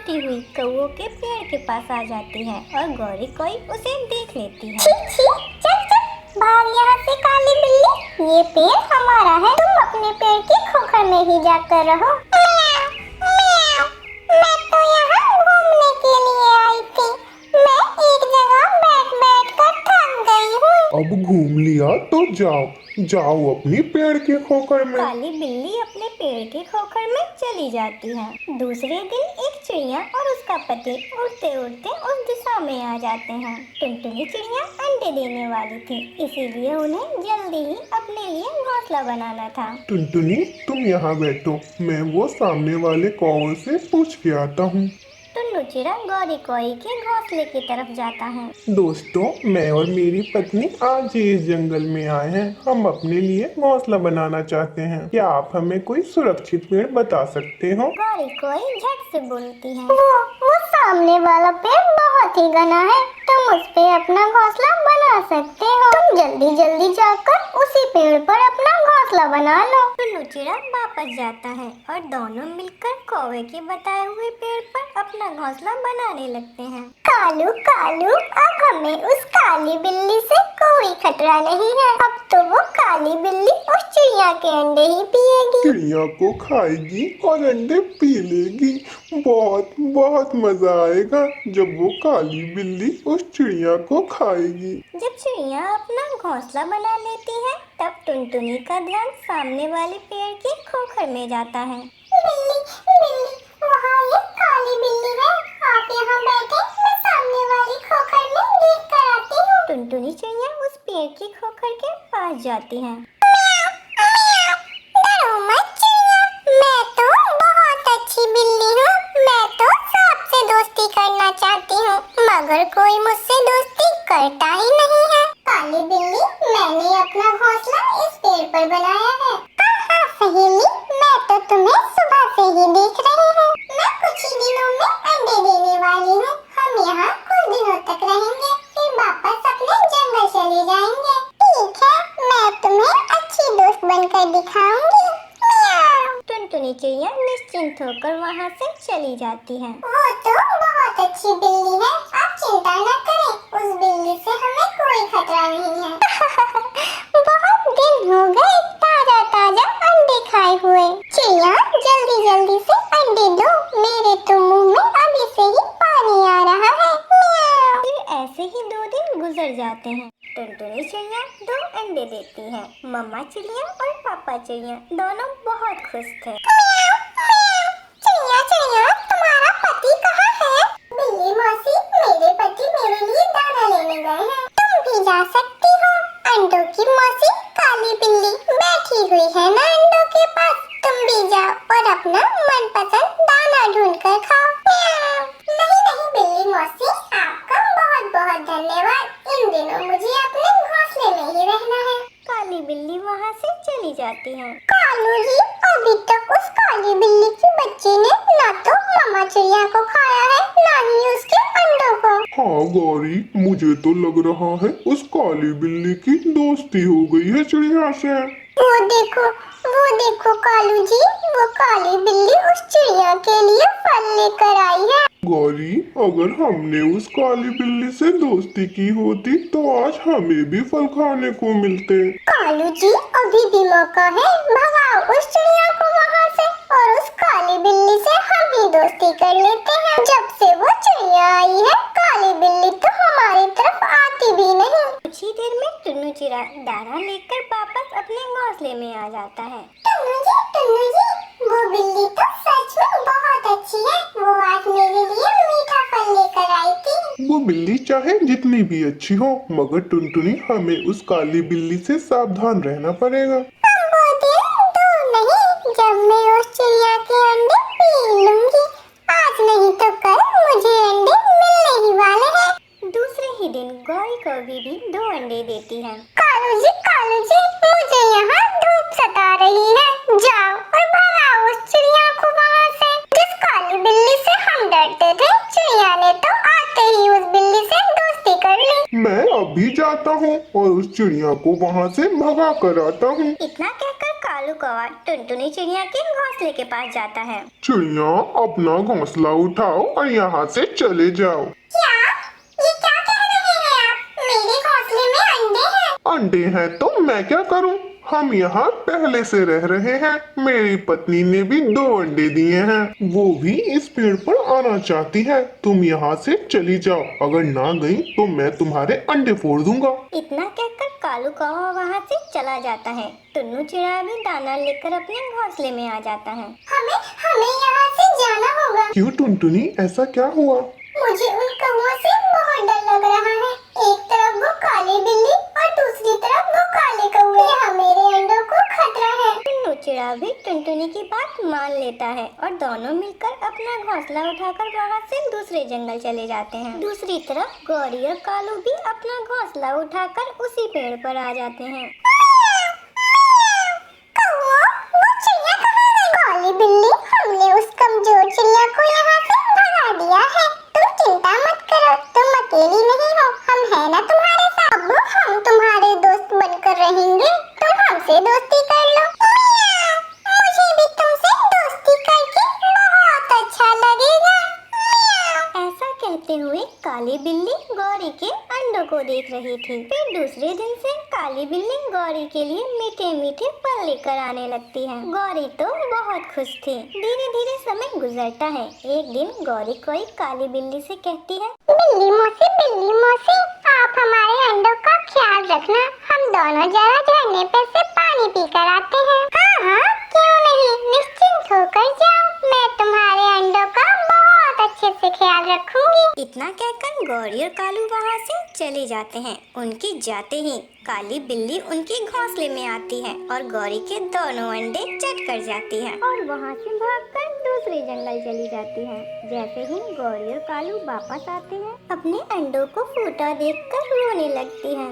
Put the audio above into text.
उड़ती हुई कौओं के पेड़ के पास आ जाती है और गौरी कोई उसे देख लेती है। छी छी, चल चल भाग यहाँ से काली बिल्ली, ये पेड़ हमारा है, तुम अपने पेड़ की खोखर में ही जाकर रहो। म्याऊं, म्याऊं, मैं तो यहाँ घूमने के लिए आई थी, मैं एक जगह बैठ बैठ कर थक गई हूँ। अब घूम लिया तो जाओ जाओ अपनी पेड़ के खोखर में। काली बिल्ली अपने पेड़ के खोखर में चली जाती है। दूसरे दिन एक चिड़िया और उसका पति उड़ते उड़ते उस दिशा में आ जाते हैं। टुनटुनी चिड़िया अंडे देने वाली थी, इसीलिए उन्हें जल्दी ही अपने लिए घोंसला बनाना था। टुनटुनी तुम यहाँ बैठो, मैं वो सामने वाले कौवे से पूछ के आता हूँ। टुन्नू चिड़ा गौरी कोई के घोंसले की तरफ जाता है। दोस्तों, मैं और मेरी पत्नी आज ही इस जंगल में आए हैं। हम अपने लिए घोंसला बनाना चाहते हैं। क्या आप हमें कोई सुरक्षित पेड़ बता सकते हो? गौरी कोई झट से बोलती है। वो सामने वाला पेड़ बहुत ही घना है, तुम उस पे अपना घोंसला बना सकते हो। तुम जल्दी जल्दी जाकर उसी पेड़ पर अपना घोंसला बना लो। टुन्नू चिड़ा वापस जाता है और दोनों मिलकर कौवे के बताए हुए पेड़ पर अपना घोंसला बनाने लगते हैं। कालू कालू, अब हमें उस काली बिल्ली से कोई खतरा नहीं है। अब तो वो काली बिल्ली उस चिड़िया के अंडे ही पिएगी। चिड़िया को खाएगी और अंडे पी लेगी। बहुत बहुत मजा आएगा जब वो काली बिल्ली उस चिड़िया को खाएगी। जब चिड़िया अपना घोंसला बना लेती है तब टुनटुनी का ध्यान सामने वाले पेड़ के खोखर में जाता है। बिल्ली बिल्ली, वहाँ ये काली बिल्ली है, आप यहाँ बैठे, मैं सामने वाली खोखर में देख कर आती हूँ। टुनटुनी चिड़िया उस पेड़ के खोखर के पास जाती है। डरो मत चिड़िया, मैं तो बहुत अच्छी बिल्ली हूँ, मैं तो सबसे दोस्ती करना चाहती हूँ, मगर कोई मुझसे दोस्ती करता ही नहीं है। काली बिल्ली, मैंने अपना घोंसला इस पेड़ पर बनाया है। हाँ सहेली, मैं तो तुम्हें सुबह से ही देख रही हूँ। मैं कुछ ही दिनों में अंडे देने वाली हूँ। हम यहाँ कुछ दिनों तक रहेंगे, फिर वापस अपने जंगल चले जाएंगे। ठीक है, मैं तुम्हें अच्छी दोस्त बनकर दिखाऊंगी। म्याऊं। टुनटुनी चिड़िया निश्चिंत होकर वहाँ से चली जाती है। वो तो बहुत अच्छी बिल्ली है, आप चिंता न करें, उस बिल्ली से हमें कोई खतरा नहीं है। बहुत दिन हो गए ताजा ताजा अंडे खाए हुए। चिड़िया जल्दी जल्दी से अंडे दो, मेरे तो मुंह में अभी से ही पानी आ रहा है। म्याऊं। फिर ऐसे ही 2 दिन गुजर जाते हैं। टुनटुनी चिड़िया 2 अंडे देती है। मम्मा चिड़िया और पापा चिड़िया दोनों बहुत खुश थे। चिड़िया चिड़िया, तुम्हारा पति कहाँ है? बिल्ली मौसी, मेरे पति मेरे लिए दाना लेने गए हैं, तुम भी जा सकती हो। अंडों की मौसी काली बिल्ली बैठी हुई है ना अंडों के पास, तुम भी जाओ और अपना मनपसंद दाना ढूंढ कर खाओ। म्याऊं। नहीं नहीं बिल्ली मौसी, आपका बहुत बहुत धन्यवाद, इन दिनों मुझे अपने घोंसले में ही रहना है। काली बिल्ली वहाँ से चली जाती है। कालू जी, अभी तक उस काली बिल्ली की बच्ची ने ना तो मामा चिड़िया को खाया है, ना ही उसके अंडों को। हाँ गौरी, मुझे तो लग रहा है उस काली बिल्ली की दोस्ती हो गई है चिड़िया से। वो देखो कालू जी, वो काली बिल्ली उस चिड़िया के लिए फल लेकर आई है। गौरी, अगर हमने उस काली बिल्ली से दोस्ती की होती तो आज हमें भी फल खाने को मिलते। कालू जी, अभी भी मौका है, भगाओ उस चिड़िया को वहाँ से और उस काली बिल्ली से हम भी दोस्ती कर लेते हैं। जब से वो चिड़िया आई है, काली बिल्ली तो हमारी तरफ आती भी नहीं। कुछ ही देर में टुन्नू चिड़ा दाना लेकर वापस अपने घोंसले में आ जाता है। टुन्नू जी, वो बिल्ली तो सच में बहुत अच्छी है, वो आज मेरे लिए मीठा फल लेकर आई थी। वो बिल्ली चाहे जितनी भी अच्छी हो, मगर टुनटुनी हमें उस काली बिल्ली से सावधान रहना पड़ेगा। वो दिन दूर नहीं जब मैं उस चिड़िया के अंडे पी लूंगी, आज नहीं तो कल मुझे अंडे मिलने ही वाले हैं। दूसरे ही दिन गौरी को भी 2 अंडे देती है। कालू जी, मुझे यहाँ धूप सता रही है, जाओ और भगाओ उस चिड़िया को वहाँ से। जिस काली बिल्ली से हम डरते थे, चिड़िया ने तो आते ही उस बिल्ली से दोस्ती कर ली। मैं अभी जाता हूँ और उस चिड़िया को वहाँ से भगा कर आता हूँ। इतना कहकर कालू कौवा टुनटुनी चिड़िया के घोंसले के पास जाता है। चिड़िया, अपना घोंसला उठाओ और यहाँ से चले जाओ। क्या? ये क्या कह रहे हैं आप? मेरे घोंसले में अंडे हैं। अंडे हैं तो मैं क्या करूं? हम यहाँ पहले से रह रहे हैं। मेरी पत्नी ने भी 2 अंडे दिए हैं। वो भी इस पेड़ पर आना चाहती है। तुम यहाँ से चली जाओ। अगर ना गई तो मैं तुम्हारे अंडे फोड़ दूंगा। इतना कहकर कालू कौवा वहाँ से चला जाता है। टुन्नू चिड़िया भी दाना लेकर अपने घोंसले में आ जाता है। हमें यहाँ से जाना होगा। क्यों टुनटुनी, ऐसा क्या हुआ? मुझे उन कौवों से बहुत डर लग रहा है। एक तरफ वो काली बिल्ली और दूसरी तरफ वो काले कौवे। यहाँ मेरे अंडों को खतरा है। टुन्नू चिड़िया भी टुनटुनी की बात मान लेता है और दोनों मिलकर अपना घोंसला उठाकर वहाँ से दूसरे जंगल चले जाते हैं। दूसरी तरफ गौरी और कालू भी अपना घोंसला उठाकर उसी पेड़ पर आ जाते हैं। कौवों, वो चिड़िया कहाँ है? काली बिल्ली, हमने उस कमजोर चिड़िया को यहाँ से भगा दिया है। तुम चिंता मत करो, तुम अकेली नहीं हो, हम हैं ना तुम्हारे साथ। अब हम तुम्हारे दोस्त बनकर रहेंगे, तुम हमसे दोस्ती कर लो। मुझे भी तुमसे दोस्ती करके बहुत अच्छा लगेगा। ऐसा कहते हुए काली बिल्ली गौरी के अंडों को देख रही थी। फिर दूसरे दिन से काली बिल्ली गौरी के लिए मीठे मीठे फल लेकर आने लगती है। गौरी तो बहुत खुश थी। धीरे धीरे समय गुजरता है। एक दिन गौरी कोई काली बिल्ली से कहती है, बिल्ली मौसी, आप हमारे अंडों का ख्याल रखना। हम दोनों जरा झरने पे से पानी पी कर आते हैं। हाँ, क्यों नहीं, निश्चिंत होकर जाओ। मैं तुम्हारे अंडों का बहुत अच्छे से ख्याल रखूंगी। इतना कहकर गौरी और कालू वहाँ से चले जाते हैं। उनके जाते ही काली बिल्ली उनके घोंसले में आती है और गौरी के दोनों अंडे चट कर जाती है और वहाँ से भागकर दूसरे जंगल चली जाती है। जैसे ही गौरी और कालू वापस आते हैं, अपने अंडों को फूटा देखकर रोने लगती हैं।